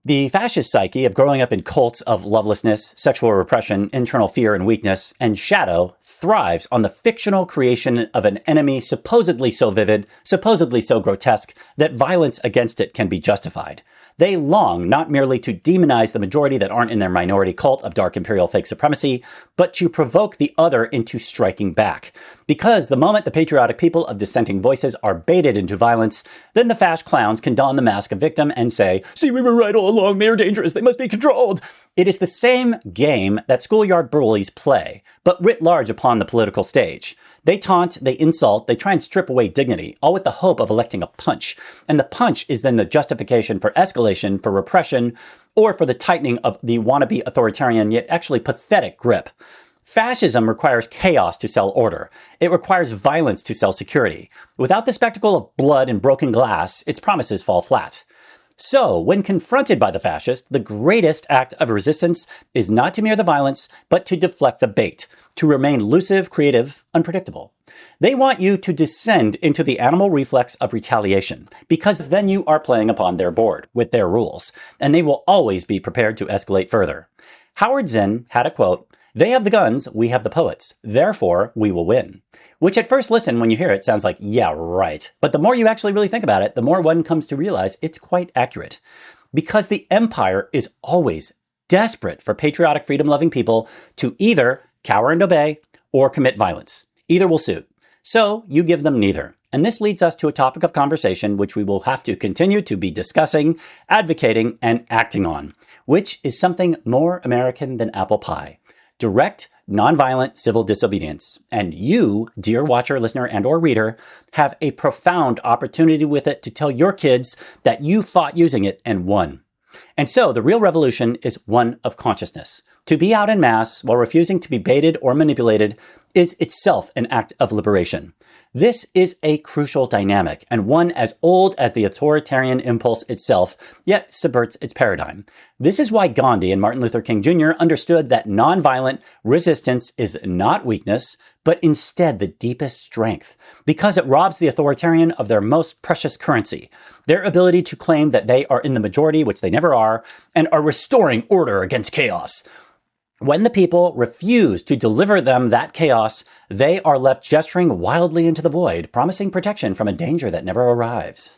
The fascist psyche of growing up in cults of lovelessness, sexual repression, internal fear and weakness, and shadow thrives on the fictional creation of an enemy supposedly so vivid, supposedly so grotesque, that violence against it can be justified. They long not merely to demonize the majority that aren't in their minority cult of dark imperial fake supremacy, but to provoke the other into striking back. Because the moment the patriotic people of dissenting voices are baited into violence, then the fash clowns can don the mask of victim and say, "See, we were right all along, they are dangerous, they must be controlled." It is the same game that schoolyard bullies play, but writ large upon the political stage. They taunt, they insult, they try and strip away dignity, all with the hope of electing a punch. And the punch is then the justification for escalation, for repression, or for the tightening of the wannabe authoritarian yet actually pathetic grip. Fascism requires chaos to sell order. It requires violence to sell security. Without the spectacle of blood and broken glass, its promises fall flat. So, when confronted by the fascist, the greatest act of resistance is not to mirror the violence, but to deflect the bait, to remain elusive, creative, unpredictable. They want you to descend into the animal reflex of retaliation, because then you are playing upon their board, with their rules, and they will always be prepared to escalate further. Howard Zinn had a quote, "They have the guns, we have the poets, therefore we will win." Which at first listen, when you hear it, sounds like, yeah, right. But the more you actually really think about it, the more one comes to realize it's quite accurate. Because the empire is always desperate for patriotic, freedom-loving people to either cower and obey or commit violence. Either will suit. So you give them neither. And this leads us to a topic of conversation which we will have to continue to be discussing, advocating, and acting on, which is something more American than apple pie. Direct, nonviolent civil disobedience. And you, dear watcher, listener, and or reader, have a profound opportunity with it to tell your kids that you fought using it and won. And so the real revolution is one of consciousness. To be out en masse while refusing to be baited or manipulated is itself an act of liberation. This is a crucial dynamic, and one as old as the authoritarian impulse itself, yet subverts its paradigm. This is why Gandhi and Martin Luther King Jr. understood that nonviolent resistance is not weakness, but instead the deepest strength, because it robs the authoritarian of their most precious currency, their ability to claim that they are in the majority, which they never are, and are restoring order against chaos. When the people refuse to deliver them that chaos, they are left gesturing wildly into the void, promising protection from a danger that never arrives.